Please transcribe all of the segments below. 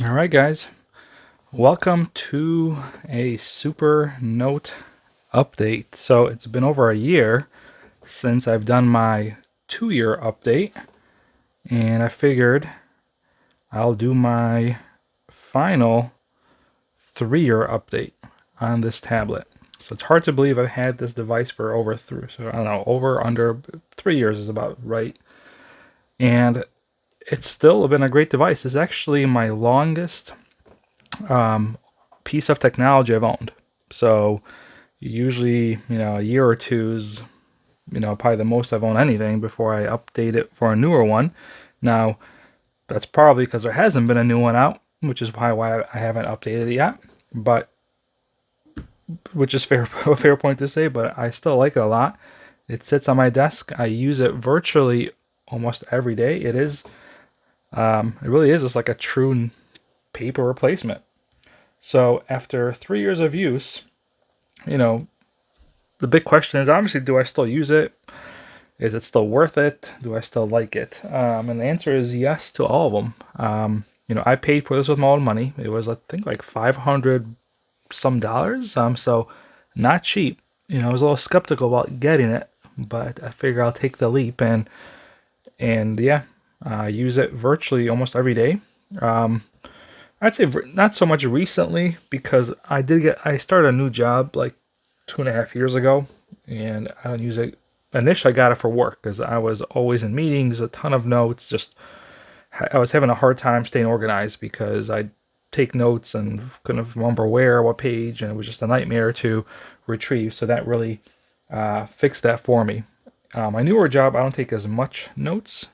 All right, guys, welcome to a Supernote update. So it's been over a year since I've done my 2-year update, and I figured I'll do my final 3-year update on this tablet. So it's hard to believe I've had this device for so I don't know, under 3 years is about right. And it's still been a great device. It's actually my longest piece of technology I've owned. So usually, a year or two is, probably the most I've owned anything before I update it for a newer one. Now, that's probably because there hasn't been a new one out, which is probably why I haven't updated it yet. But, which is a fair point to say, but I still like it a lot. It sits on my desk. I use it virtually almost every day. It really is just like a true paper replacement. So after 3 years of use, the big question is obviously, do I still use it? Is it still worth it? Do I still like it? And the answer is yes to all of them. I paid for this with my own money. It was, I think, like $500 some dollars. So not cheap. I was a little skeptical about getting it, but I figure I'll take the leap and yeah, use it virtually almost every day. I'd say not so much recently because I started a new job like 2.5 years ago, and I don't use it. Initially, I got it for work because I was always in meetings, a ton of notes. I was having a hard time staying organized because I'd take notes and couldn't remember what page, and it was just a nightmare to retrieve. So that really fixed that for me. My newer job, I don't take as much notes,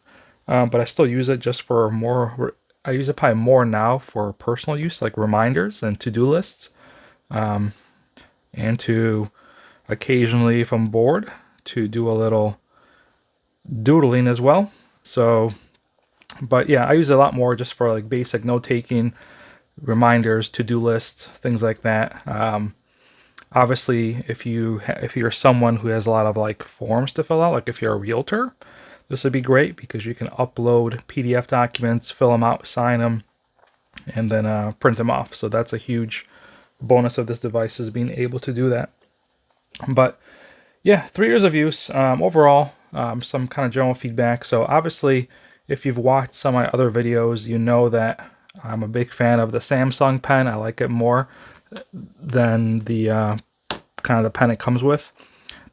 but I still use it just for more. I use it probably more now for personal use, like reminders and to-do lists, and to occasionally, if I'm bored, to do a little doodling as well. So, but yeah, I use it a lot more just for like basic note-taking, reminders, to-do lists, things like that. Obviously, if you're someone who has a lot of like forms to fill out, like if you're a realtor, this would be great because you can upload PDF documents, fill them out, sign them, and then print them off. So that's a huge bonus of this device, is being able to do that. But yeah, 3 years of use overall. Some kind of general feedback. So obviously, if you've watched some of my other videos, you know that I'm a big fan of the Samsung pen. I like it more than the kind of the pen it comes with.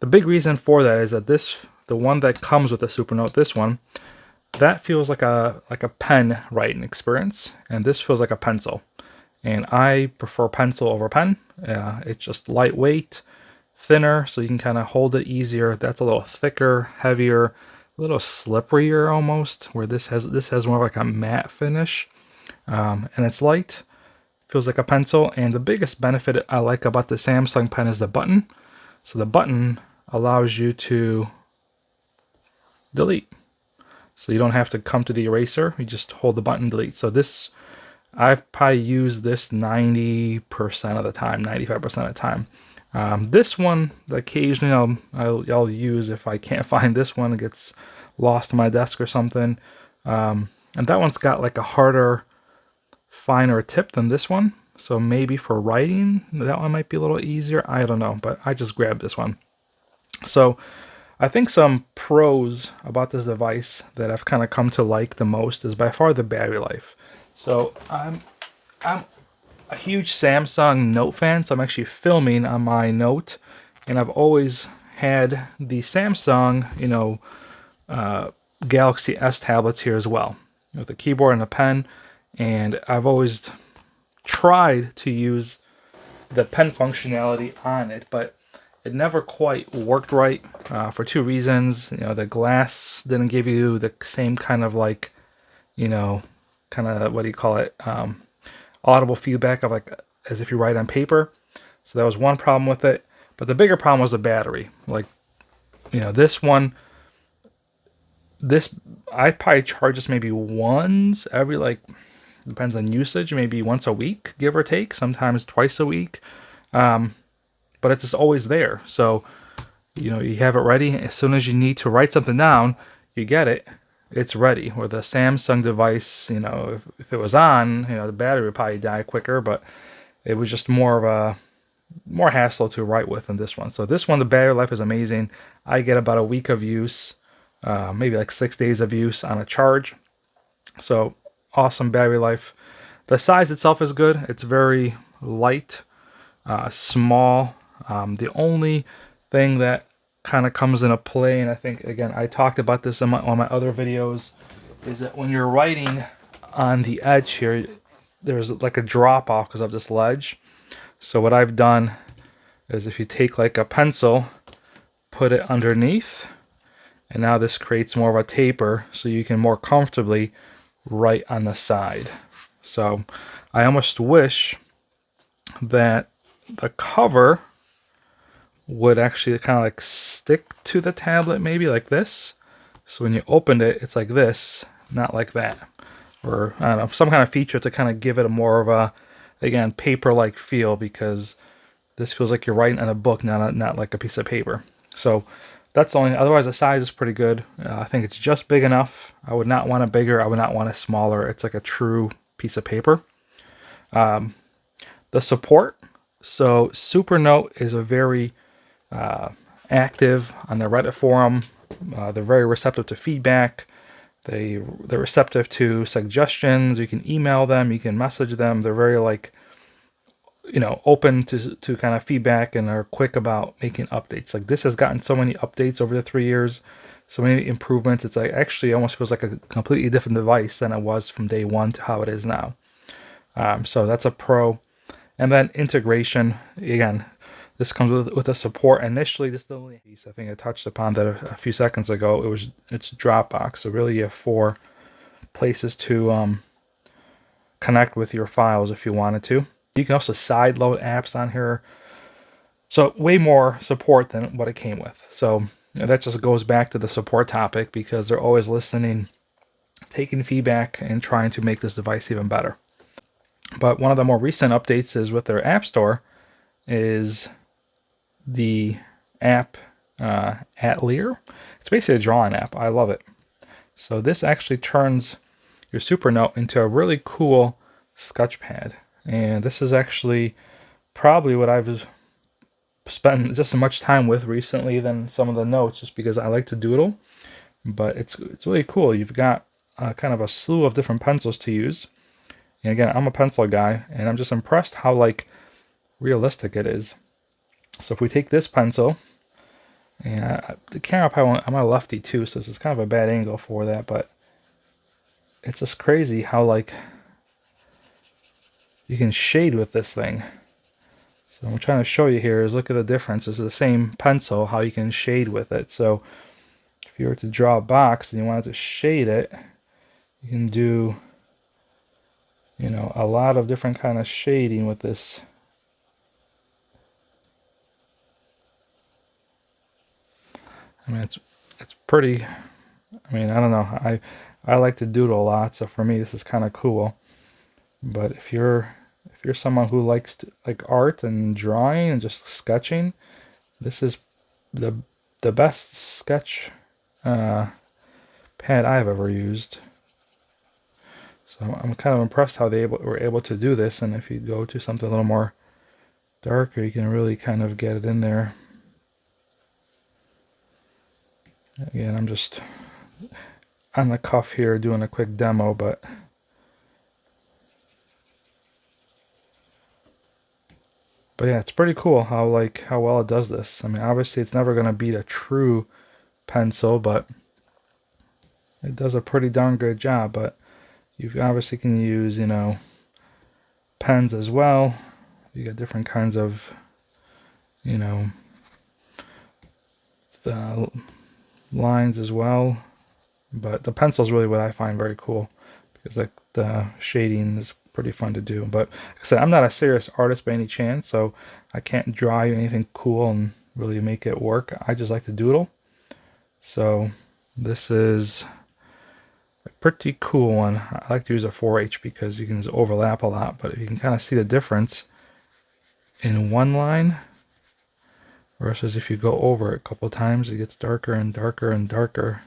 The big reason for that is that the one that comes with the Supernote, this one, that feels like a pen writing experience, and this feels like a pencil. And I prefer pencil over pen. It's just lightweight, thinner, so you can kind of hold it easier. That's a little thicker, heavier, a little slipperier almost, where this has more of like a matte finish, and it's light. Feels like a pencil. And the biggest benefit I like about the Samsung pen is the button. So the button allows you to delete. So you don't have to come to the eraser. You just hold the button, delete. So this, I've probably used this 90% of the time, 95% of the time. This one, occasionally I'll use if I can't find this one. It gets lost on my desk or something. And that one's got like a harder, finer tip than this one. So maybe for writing, that one might be a little easier. I don't know, but I just grabbed this one. So I think some pros about this device that I've kind of come to like the most is by far the battery life. So I'm a huge Samsung Note fan, so I'm actually filming on my Note, and I've always had the Samsung, Galaxy S tablets here as well, with a keyboard and a pen, and I've always tried to use the pen functionality on it, but it never quite worked right for two reasons. The glass didn't give you the same kind of like, kind of, what do you call it, audible feedback of like as if you write on paper. So that was one problem with it. But the bigger problem was the battery. Like, this one, I probably charge this maybe once every, like, depends on usage, maybe once a week, give or take, sometimes twice a week. But it's just always there. So, you have it ready. As soon as you need to write something down, you get it, it's ready. Where the Samsung device, you know, if it was on, you know, the battery would probably die quicker, but it was just more of a more hassle to write with than this one. So this one, the battery life is amazing. I get about a week of use, maybe like 6 days of use on a charge. So awesome battery life. The size itself is good. It's very light, small. The only thing that kind of comes into play, and I think again I talked about this in on my other videos, is that when you're writing on the edge here, there's like a drop off because of this ledge. So what I've done is if you take like a pencil, put it underneath, and now this creates more of a taper so you can more comfortably write on the side. So I almost wish that the cover would actually kind of like stick to the tablet, maybe like this. So when you opened it, it's like this, not like that. Or I don't know, some kind of feature to kind of give it a more of a, again, paper-like feel, because this feels like you're writing on a book, not like a piece of paper. So that's the only, otherwise the size is pretty good. I think it's just big enough. I would not want it bigger. I would not want it smaller. It's like a true piece of paper. The support. So Supernote is a very active on the Reddit forum. They're very receptive to feedback. They're receptive to suggestions. You can email them. You can message them. They're very like, you know, open to kind of feedback, and are quick about making updates. Like this has gotten so many updates over the 3 years, so many improvements. It's like actually almost feels like a completely different device than it was from day one to how it is now. So that's a pro. And then integration, again, this comes with a support. Initially, this is the only piece I think I touched upon that a few seconds ago. It's Dropbox. So really, you have 4 places to connect with your files if you wanted to. You can also sideload apps on here. So way more support than what it came with. So that just goes back to the support topic, because they're always listening, taking feedback, and trying to make this device even better. But one of the more recent updates is with their App Store is the app Atelier. It's basically a drawing app. I love it. So this actually turns your Supernote into a really cool sketch pad. And this is actually probably what I've spent just as much time with recently than some of the notes, just because I like to doodle. But it's really cool. You've got kind of a slew of different pencils to use. And again, I'm a pencil guy, and I'm just impressed how like realistic it is. So if we take this pencil, and the camera probably won't, I'm a lefty too, so this is kind of a bad angle for that, but it's just crazy how like you can shade with this thing. So I'm trying to show you here is look at the difference. It's the same pencil, how you can shade with it. So if you were to draw a box and you wanted to shade it, you can do, you know, a lot of different kind of shading with this. I mean, it's pretty. I mean, I don't know. I like to doodle a lot, so for me this is kind of cool. But if you're someone who likes like art and drawing and just sketching, this is the best sketch pad I've ever used. So I'm kind of impressed how they were able to do this. And if you go to something a little more darker, you can really kind of get it in there. Again, I'm just on the cuff here doing a quick demo, but yeah, it's pretty cool how well it does this. I mean, obviously it's never going to beat a true pencil, but it does a pretty darn good job. But you obviously can use, you know, pens as well. You got different kinds of, you know, the lines as well. But the pencil is really what I find very cool, because like the shading is pretty fun to do. But like I said, I'm not a serious artist by any chance, so I can't draw you anything cool and really make it work. I just like to doodle. So this is a pretty cool one. I like to use a 4H because you can just overlap a lot, but if you can kind of see the difference in one line versus if you go over it a couple times, it gets darker and darker and darker.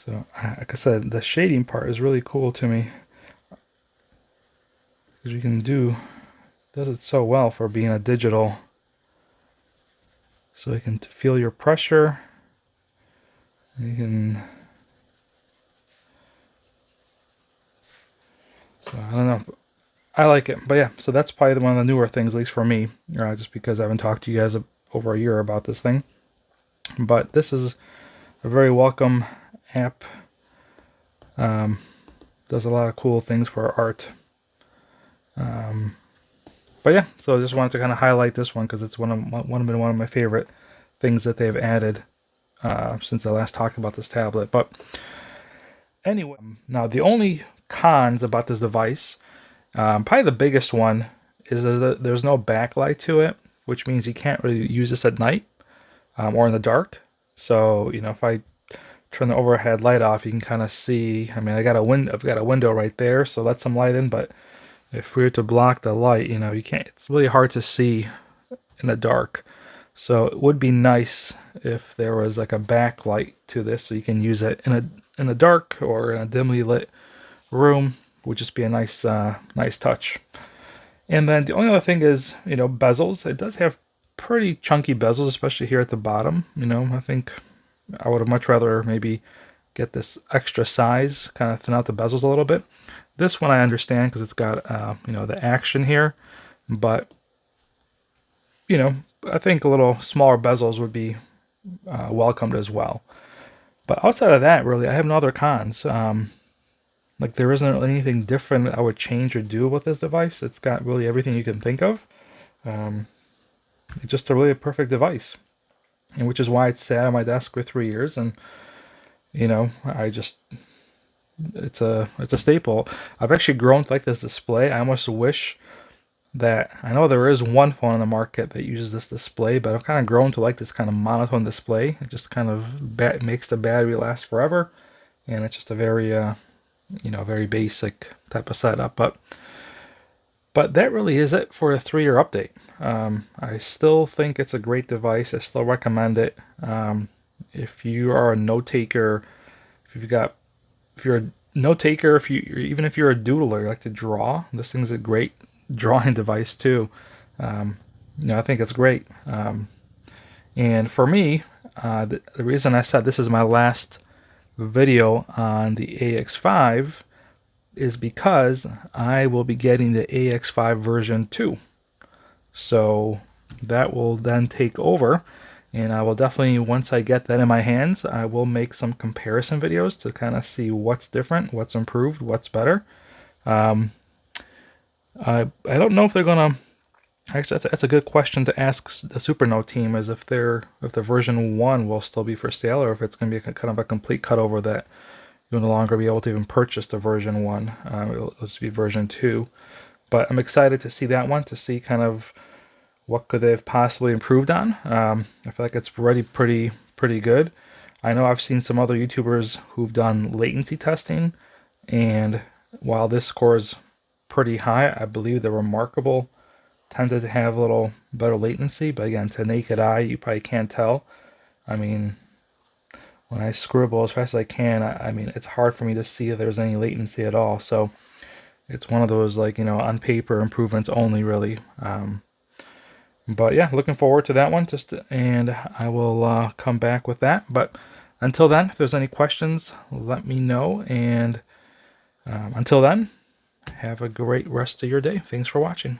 So, like I said, the shading part is really cool to me. Because you can does it so well for being a digital. So you can feel your pressure. You can, so I don't know. I like it. But yeah, so that's probably one of the newer things, at least for me, just because I haven't talked to you guys over a year about this thing. But this is a very welcome app. Does a lot of cool things for art. But yeah, so I just wanted to kind of highlight this one because it's been one of my favorite things that they've added since I last talked about this tablet. But anyway, now the only cons about this device, probably the biggest one, is that there's no backlight to it, which means you can't really use this at night or in the dark. So if I turn the overhead light off, you can kind of see. I mean, I've got a window right there, so let some light in. But if we were to block the light, you can't. It's really hard to see in the dark. So it would be nice if there was like a backlight to this, so you can use it in a dark or in a dimly lit room. Would just be a nice touch. And then the only other thing is bezels. It does have pretty chunky bezels, especially here at the bottom. I think I would have much rather maybe get this extra size, kind of thin out the bezels a little bit. This one I understand because it's got the action here, but I think a little smaller bezels would be welcomed as well. But outside of that, really, I have no other cons. Like there isn't really anything different that I would change or do with this device. It's got really everything you can think of. It's just a really perfect device, and which is why it's sat on my desk for 3 years. And it's a staple. I've actually grown to like this display. I almost wish that, I know there is one phone on the market that uses this display, but I've kind of grown to like this kind of monotone display. It just kind of makes the battery last forever, and it's just a very very basic type of setup. But that really is it for a 3-year update. I still think it's a great device. I still recommend it. If you are a note taker, if you're a note taker, even if you're a doodler, you like to draw, this thing's a great drawing device too. I think it's great. And for me, the reason I said this is my last video on the AX5 is because I will be getting the AX5 version 2. So that will then take over, and I will definitely, once I get that in my hands, I will make some comparison videos to kind of see what's different, what's improved, what's better. I don't know if they're gonna. Actually, that's a good question to ask the Supernote team, is if the version 1 will still be for sale, or if it's going to be kind of a complete cutover that you'll no longer be able to even purchase the version 1. It'll just be version 2. But I'm excited to see that one, to see kind of what could they have possibly improved on. I feel like it's already pretty good. I know I've seen some other YouTubers who've done latency testing, and while this score is pretty high, I believe the Remarkable tended to have a little better latency, but again, to naked eye, you probably can't tell. I mean, when I scribble as fast as I can, I mean, it's hard for me to see if there's any latency at all. So it's one of those, like, on paper improvements only, really. But yeah, looking forward to that one. And I will come back with that. But until then, if there's any questions, let me know. And until then, have a great rest of your day. Thanks for watching.